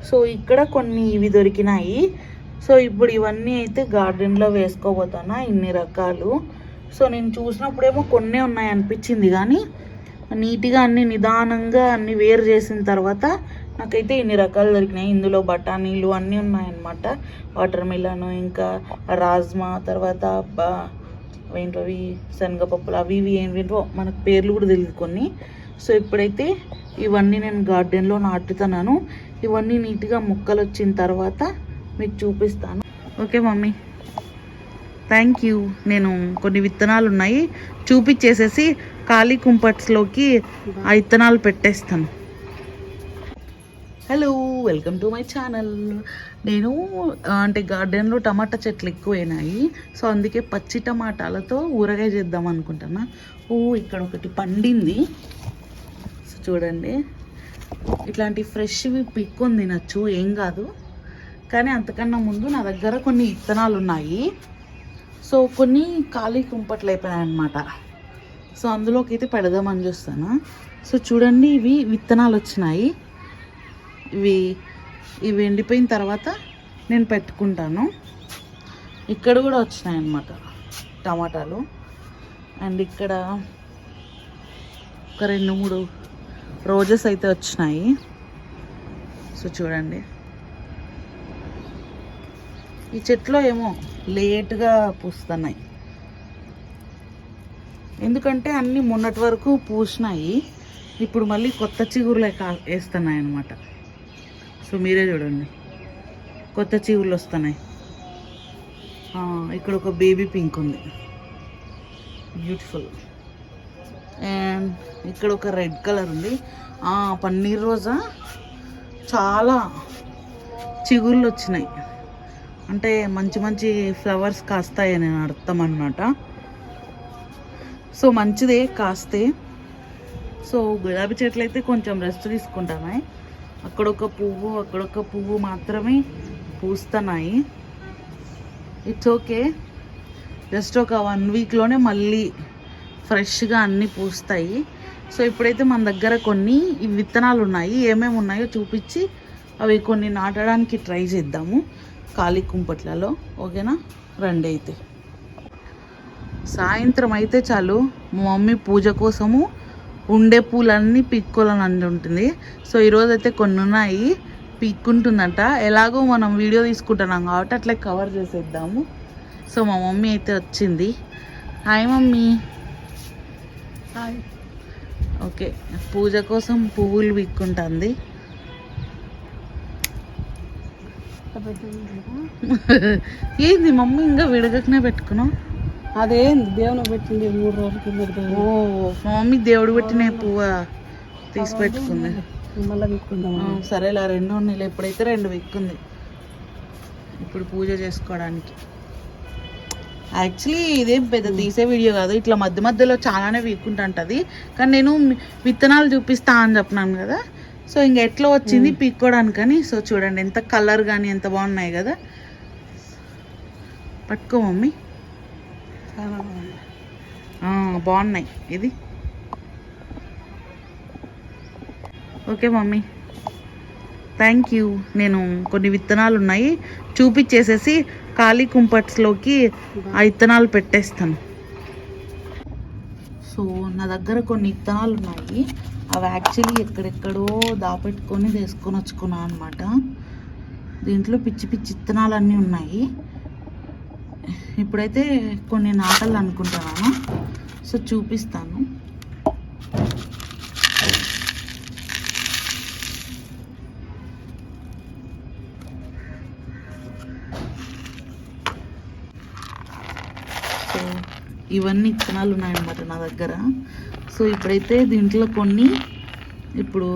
So ఇక్కడ కొన్ని ఇవి దొరికినాయి. సో ఇప్పుడు ఇవన్నీ అయితే గార్డెన్లో వేసుకోబోతానా, ఇన్ని రకాలు. సో నేను చూసినప్పుడేమో కొన్నే ఉన్నాయి అనిపించింది, కానీ నీట్గా అన్ని నిదానంగా అన్ని వేరు చేసిన తర్వాత నాకైతే ఇన్ని రకాలు దొరికినాయి. ఇందులో బఠానీలు అన్నీ ఉన్నాయన్నమాట, వాటర్ మిలన్, ఇంకా రాజ్మా, తర్వాత ఏంటవి శనగపప్పులు, అవి ఇవి ఏంటో మనకు పేర్లు కూడా తెలియదు కొన్ని. సో ఇప్పుడైతే ఇవన్నీ నేను గార్డెన్లో నాటుతున్నాను. ఇవన్నీ నీట్గా ముక్కలు వచ్చిన తర్వాత మీకు చూపిస్తాను. Okay mummy, thank you. నేను కొన్ని విత్తనాలు ఉన్నాయి చూపించేసేసి ఖాళీ కుంపట్స్లోకి ఆ విత్తనాలు పెట్టేస్తాను. Hello, welcome to my channel. నేను అంటే గార్డెన్లో టమాటా చెట్లు ఎక్కువైనాయి. సో అందుకే పచ్చి టమాటాలతో ఊరగాయ చేద్దాం అనుకుంటున్నా. ఇక్కడ ఒకటి పండింది. సో చూడండి, ఇట్లాంటి ఫ్రెష్వి పిక్కొని తినచ్చు, ఏం కాదు. కానీ అంతకన్నా ముందు నా దగ్గర కొన్ని విత్తనాలు ఉన్నాయి. సో కొన్ని ఖాళీ కుంపట్లు అయిపోయాయి అన్నమాట. సో అందులోకి అయితే పెడదామని చూస్తాను. సో చూడండి, ఇవి విత్తనాలు వచ్చినాయి. ఇవి ఎండిపోయిన తర్వాత నేను పెట్టుకుంటాను. ఇక్కడ కూడా వచ్చినాయి అన్నమాట టమాటాలు. అండ్ ఇక్కడ ఒక 2-3 రోజెస్ అయితే వచ్చినాయి. సో చూడండి, ఈ చెట్లో ఏమో లేట్గా పూస్తున్నాయి, ఎందుకంటే అన్నీ మొన్నటి వరకు పూసినాయి. ఇప్పుడు మళ్ళీ కొత్త చిగురులు వేస్తున్నాయి అన్నమాట. సో మీరే చూడండి, కొత్త చిగురులు వస్తున్నాయి. ఇక్కడ ఒక బేబీ పింక్ ఉంది, బ్యూటిఫుల్. అండ్ ఇక్కడ ఒక రెడ్ కలర్ ఉంది, పన్నీర్ రోజా. చాలా చిగుర్లు వచ్చినాయి, అంటే మంచి మంచి ఫ్లవర్స్ కాస్తాయి అని అర్థం అన్నమాట. సో మంచిదే కాస్తే. సో గులాబీ చెట్లు అయితే కొంచెం రెస్ట్ తీసుకుంటున్నాయి. అక్కడొక పువ్వు మాత్రమే పూస్తున్నాయి. ఇట్స్ ఓకే, జస్ట్ ఒక 1 వీక్లోనే మళ్ళీ ఫ్రెష్గా అన్నీ పూస్తాయి. సో ఇప్పుడైతే మన దగ్గర కొన్ని విత్తనాలు ఉన్నాయి, ఏమేమి ఉన్నాయో చూపించి అవి కొన్ని నాటడానికి ట్రై చేద్దాము ఖాళీ కుంపట్లలో. ఓకేనా, రండి. అయితే సాయంత్రం అయితే చాలు మా మమ్మీ పూజ కోసము ఉండే పూలన్నీ పీక్కోవాలని ఉంటుంది. సో ఈరోజు అయితే కొన్ని ఉన్నాయి, పీక్కుంటుందంట. ఎలాగో మనం వీడియో తీసుకుంటున్నాం కాబట్టి అట్లా కవర్ చేసేద్దాము. సో మా మమ్మీ అయితే వచ్చింది. Hi mummy. హాయ్. ఓకే, పూజ కోసం పువ్వులు పీక్కుంటుంది. ఏంది మమ్మీ ఇంకా విడగకనే పెట్టుకున్నావు? అదే దేవుని పెట్టింది 3 రోజుల కింద. ఓ, మమ్మీ దేవుడు పెట్టిన పువ్వు తీసి పెట్టుకుంది. మళ్ళీ విక్కుందాం. సరేలా, 2 ఉన్నాయి. ఎప్పుడైతే 2 విక్కుంది ఇప్పుడు పూజ చేసుకోవడానికి. యాక్చువల్లీ ఇదేం పెద్ద తీసే వీడియో కాదు, ఇట్లా మధ్య మధ్యలో చాలానే వీక్కుంటుంటుంది. కానీ నేను విత్తనాలు చూపిస్తా అని చెప్పినాను కదా. సో ఇంక ఎట్లా వచ్చింది పీక్కోవడానికని. సో చూడండి ఎంత కలర్ కానీ ఎంత బాగున్నాయి కదా. పట్టుకో మమ్మీ, బాగున్నాయి. ఇది ఓకే మమ్మీ, థ్యాంక్ యూ. నేను కొన్ని విత్తనాలు ఉన్నాయి చూపించేసేసి ఖాళీ కుంపట్స్లోకి ఆ విత్తనాలు పెట్టేస్తాను. సో నా దగ్గర కొన్ని విత్తనాలు ఉన్నాయి, అవి యాక్చువల్లీ ఎక్కడెక్కడో దాపెట్టుకొని తీసుకొని వచ్చుకున్నాను అనమాట. దీంట్లో పిచ్చి పిచ్చి విత్తనాలు అన్నీ ఉన్నాయి. ఇప్పుడైతే కొన్ని నాటలు అనుకుంటున్నాను. సో చూపిస్తాను. సో ఇవన్నీ విత్తనాలు ఉన్నాయన్నమాట నా దగ్గర. సో ఇప్పుడైతే దీంట్లో కొన్ని ఇప్పుడు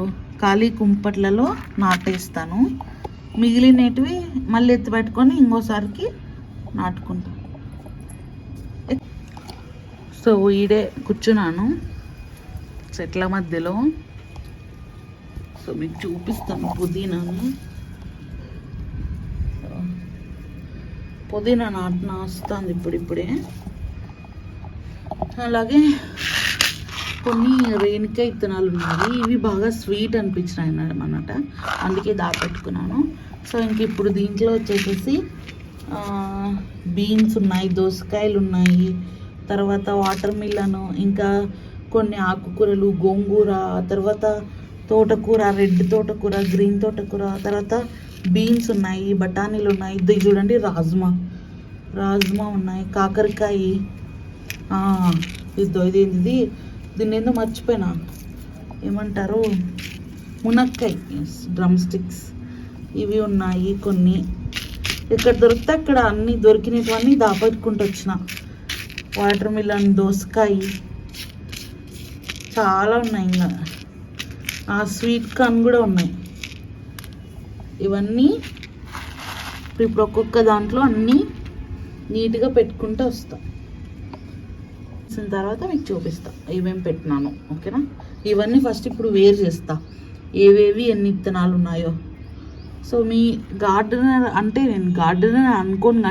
ఖాళీ కుంపట్లలో నాటేస్తాను. మిగిలినవి మళ్ళీ ఎత్తి పెట్టుకొని ఇంకోసారికి నాటుకుంటాను. సో ఈడే కూర్చున్నాను చెట్ల మధ్యలో. సో మీకు చూపిస్తాను పుదీనా నాటుతుంది ఇప్పుడిప్పుడే. అలాగే కొన్ని రేణికాయ విత్తనాలు ఉన్నాయి, ఇవి బాగా స్వీట్ అనిపించినాయి అన్నమాట, అందుకే దాపెట్టుకున్నాను. సో ఇంక ఇప్పుడు దీంట్లో వచ్చేసేసి బీన్స్ ఉన్నాయి, దోసకాయలు ఉన్నాయి, తర్వాత వాటర్ మిలను, ఇంకా కొన్ని ఆకుకూరలు, గోంగూర, తర్వాత తోటకూర, రెడ్ తోటకూర, గ్రీన్ తోటకూర, తర్వాత బీన్స్ ఉన్నాయి, బఠానీలు ఉన్నాయి, ఇది చూడండి రాజ్మా ఉన్నాయి, కాకరకాయ, ఇది దీన్ని ఏందో మర్చిపోయినా, ఏమంటారు, మునక్కాయ, డ్రమ్ స్టిక్స్, ఇవి ఉన్నాయి కొన్ని. ఇక్కడ దొరికితే అక్కడ అన్నీ దొరికినవన్నీ దాపెట్టుకుంటూ వచ్చిన. వాటర్ మిలన్, దోసకాయ చాలా ఉన్నాయి, ఇంకా స్వీట్ కార్న్ కూడా ఉన్నాయి. ఇవన్నీ ఇప్పుడు ఒక్కొక్క దాంట్లో అన్నీ నీట్గా పెట్టుకుంటూ వస్తాం. తర్వాత మీకు చూపిస్తా ఏమేమి పెట్టినాను, ఓకేనా. ఇవన్నీ ఫస్ట్ ఇప్పుడు వేరు చేస్తా, ఏవేవి ఎన్ని విత్తనాలు ఉన్నాయో. సో మీ గార్డెనర్ అంటే, నేను గార్డెనర్ అనుకోను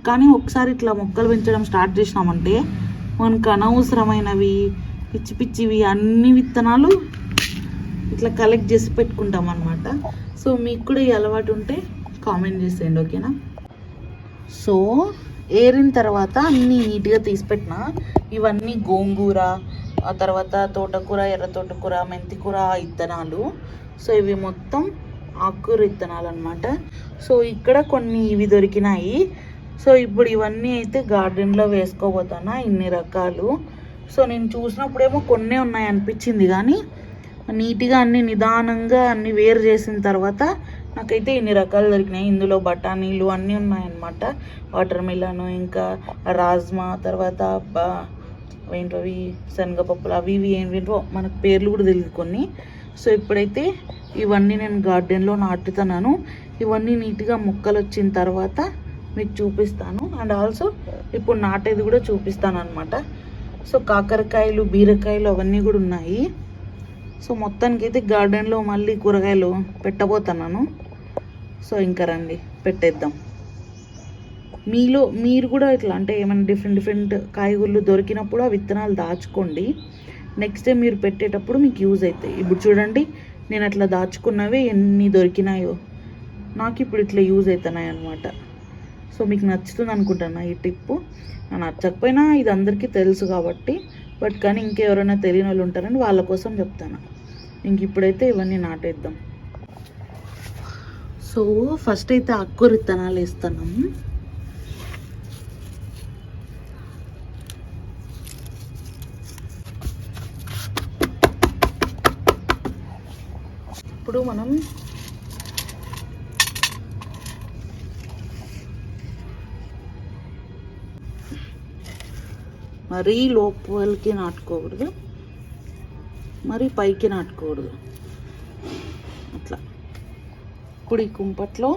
కానీ ఒకసారి ఇట్లా మొక్కలు పెంచడం స్టార్ట్ చేసినామంటే మనకు అనవసరమైనవి పిచ్చి పిచ్చివి అన్ని విత్తనాలు ఇట్లా కలెక్ట్ చేసి పెట్టుకుంటాం అన్నమాట. సో మీకు కూడా ఈ అలవాటు ఉంటే కామెంట్ చేసేయండి, ఓకేనా. సో ఏరిన తర్వాత అన్నీ నీట్గా తీసిపెట్టిన. ఇవన్నీ గోంగూర, ఆ తర్వాత తోటకూర, ఎర్ర తోటకూర, మెంతికూర విత్తనాలు. సో ఇవి మొత్తం ఆకుకూర విత్తనాలు అనమాట. సో ఇక్కడ కొన్ని ఇవి దొరికినాయి. సో ఇప్పుడు ఇవన్నీ అయితే గార్డెన్లో వేసుకోబోతానా, ఇన్ని రకాలు. సో నేను చూసినప్పుడేమో కొన్నే ఉన్నాయి అనిపించింది, కానీ నీట్గా అన్ని నిదానంగా అన్ని వేరు చేసిన తర్వాత నాకైతే ఇన్ని రకాలు దొరికినాయి. ఇందులో బఠానీలు అన్నీ ఉన్నాయన్నమాట, వాటర్ మిలన్, ఇంకా రాజ్మా, తర్వాత ఏంటవి శనగపప్పులు, అవి ఇవి ఏంటో మనకు పేర్లు కూడా తెలియదు కొన్ని. సో ఇప్పుడైతే ఇవన్నీ నేను గార్డెన్లో నాటుతున్నాను. ఇవన్నీ నీట్గా మొక్కలు వచ్చిన తర్వాత మీకు చూపిస్తాను, అండ్ ఆల్సో ఇప్పుడు నాటేది కూడా చూపిస్తాను అనమాట. సో కాకరకాయలు, బీరకాయలు అవన్నీ కూడా ఉన్నాయి. సో మొత్తానికైతే గార్డెన్లో మళ్ళీ కూరగాయలు పెట్టబోతున్నాను. సో ఇంకా రండి పెట్టేద్దాం. మీరు కూడా ఇట్లా అంటే ఏమైనా డిఫరెంట్ కాయగూరలు దొరికినప్పుడు ఆ విత్తనాలు దాచుకోండి. నెక్స్ట్ టైం మీరు పెట్టేటప్పుడు మీకు యూజ్ అవుతాయి. ఇప్పుడు చూడండి, నేను అట్లా దాచుకున్నవే ఎన్ని దొరికినాయో, నాకు ఇప్పుడు ఇట్లా యూజ్ అవుతున్నాయి అనమాట. సో మీకు నచ్చుతుంది అనుకుంటున్నా ఈ టిప్పు. నచ్చకపోయినా ఇది అందరికీ తెలుసు కాబట్టి, కానీ ఇంకెవరైనా తెలియని వాళ్ళు ఉంటారని వాళ్ళ కోసం చెప్తాను. ఇంక ఇప్పుడైతే ఇవన్నీ నాటేద్దాం. సో ఫస్ట్ అయితే ఆకుకూర విత్తనాలు వేస్తున్నాము. ఇప్పుడు మనం మరీ లోపలికి నాటుకోకూడదు, మరీ పైకి నాటుకోకూడదు. అట్లా కుడి కుంపట్లో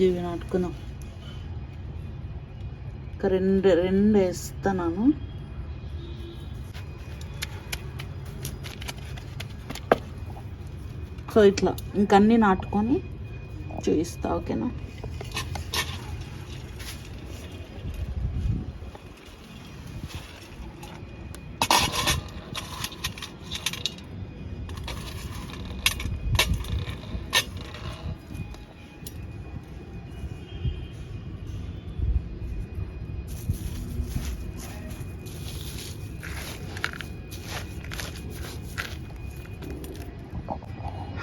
ఇవి నాటుకుందాం. ఇంకా రెండు వేస్తున్నాను. సో ఇట్లా ఇంకన్నీ నాటుకొని చూపిస్తా, ఓకేనా.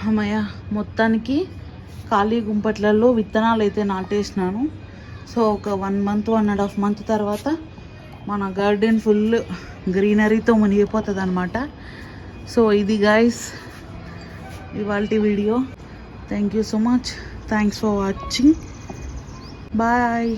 అమ్మయ్య, మొత్తానికి ఖాళీ గుంపట్లలో విత్తనాలు అయితే నాటేసినాను. సో ఒక 1 month 1.5 month తర్వాత మన గార్డెన్ ఫుల్ గ్రీనరీతో మునిగిపోతుంది అనమాట. సో ఇది గైస్ ఇవాల్టి video. Thank you so much. Thanks for watching. Bye.